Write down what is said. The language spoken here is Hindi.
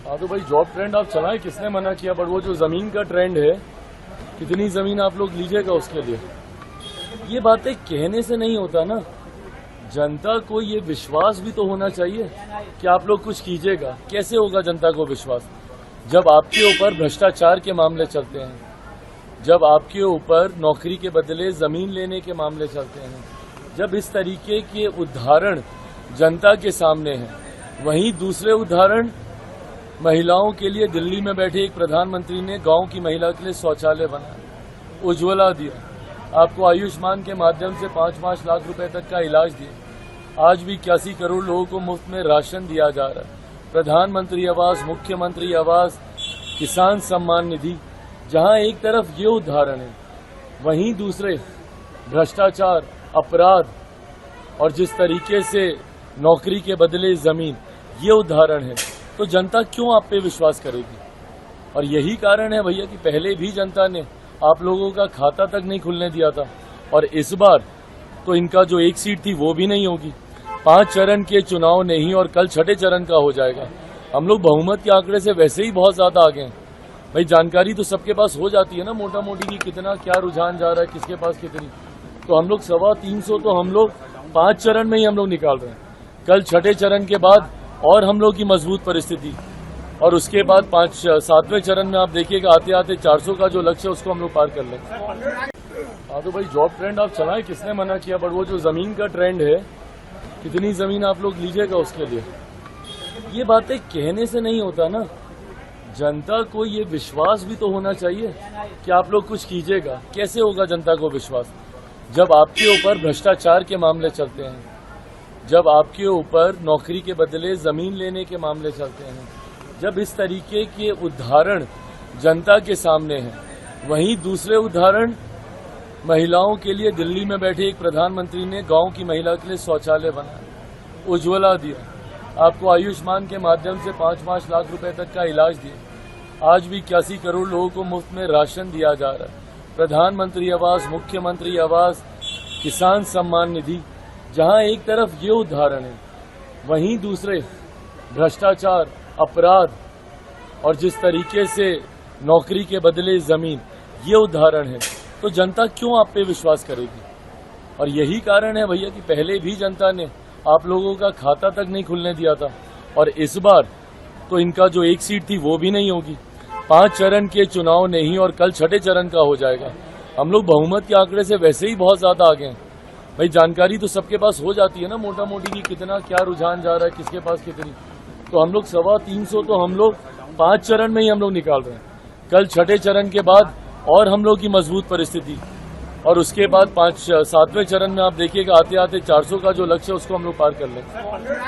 हाँ तो भाई जॉब ट्रेंड आप चलाएं, किसने मना किया। बट वो जो जमीन का ट्रेंड है, कितनी जमीन आप लोग लीजिएगा उसके लिए, ये बातें कहने से नहीं होता ना। जनता को ये विश्वास भी तो होना चाहिए कि आप लोग कुछ कीजिएगा। कैसे होगा जनता को विश्वास जब आपके ऊपर भ्रष्टाचार के मामले चलते हैं, जब आपके ऊपर नौकरी के बदले जमीन लेने के मामले चलते हैं, जब इस तरीके के उदाहरण जनता के सामने हैं। वहीं दूसरे उदाहरण महिलाओं के लिए दिल्ली में बैठे एक प्रधानमंत्री ने गांव की महिला के लिए शौचालय बनाया, उज्ज्वला दिया, आपको आयुष्मान के माध्यम से 5-5 लाख रुपए तक का इलाज दिया। आज भी 81 करोड़ लोगों को मुफ्त में राशन दिया जा रहा है। प्रधानमंत्री आवास, मुख्यमंत्री आवास, किसान सम्मान निधि, जहां एक तरफ ये उदाहरण है, वहीं दूसरे भ्रष्टाचार, अपराध और जिस तरीके से नौकरी के बदले जमीन, ये उदाहरण है। तो जनता क्यों आप पे विश्वास करेगी। और यही कारण है भैया कि पहले भी जनता ने आप लोगों का खाता तक नहीं खुलने दिया था, और इस बार तो इनका जो एक सीट थी वो भी नहीं होगी। 5 चरण के चुनाव नहीं और कल 6ठे चरण का हो जाएगा। हम लोग बहुमत के आंकड़े से वैसे ही बहुत ज्यादा आगे हैं। भाई जानकारी तो सबके पास हो जाती है ना मोटा मोटी की कितना क्या रुझान जा रहा है, किसके पास कितनी। तो हम लोग 325 तो हम लोग 5 चरण में ही हम लोग निकाल रहे हैं। कल 6ठे चरण के बाद और हम लोग की मजबूत परिस्थिति, और उसके बाद 7वें चरण में आप देखिएगा आते आते 400 का जो लक्ष्य है उसको हम लोग पार कर लेंगे। हाँ तो भाई जॉब ट्रेंड आप चलाएं, किसने मना किया। बट वो जो जमीन का ट्रेंड है, कितनी जमीन आप लोग लीजिएगा उसके लिए, ये बातें कहने से नहीं होता ना। जनता को ये विश्वास भी तो होना चाहिए कि आप लोग कुछ कीजिएगा। कैसे होगा जनता को विश्वास जब आपके ऊपर भ्रष्टाचार के मामले चलते हैं, जब आपके ऊपर नौकरी के बदले जमीन लेने के मामले चलते हैं, जब इस तरीके के उदाहरण जनता के सामने हैं। वहीं दूसरे उदाहरण महिलाओं के लिए दिल्ली में बैठे एक प्रधानमंत्री ने गांव की महिला के लिए शौचालय बनाया, उज्ज्वला दिया, आपको आयुष्मान के माध्यम से 5-5 लाख रुपए तक का इलाज दिया। आज भी 81 करोड़ लोगों को मुफ्त में राशन दिया जा रहा है। प्रधानमंत्री आवास, मुख्यमंत्री आवास, किसान सम्मान निधि, जहां एक तरफ ये उदाहरण है, वहीं दूसरे भ्रष्टाचार, अपराध और जिस तरीके से नौकरी के बदले जमीन, ये उदाहरण है। तो जनता क्यों आप पे विश्वास करेगी। और यही कारण है भैया कि पहले भी जनता ने आप लोगों का खाता तक नहीं खुलने दिया था, और इस बार तो इनका जो एक सीट थी वो भी नहीं होगी। 5 चरण के चुनाव नहीं और कल 6ठे चरण का हो जाएगा। हम लोग बहुमत के आंकड़े से वैसे ही बहुत ज्यादा आगे हैं। भाई जानकारी तो सबके पास हो जाती है ना मोटा मोटी की कितना क्या रुझान जा रहा है, किसके पास कितनी। तो हम लोग 325 तो हम लोग 5 चरण में ही हम लोग निकाल रहे हैं। कल 6ठे चरण के बाद और हम लोग की मजबूत परिस्थिति, और उसके बाद 7वें चरण में आप देखिएगा आते आते 400 का जो लक्ष्य है उसको हम लोग पार कर लेंगे।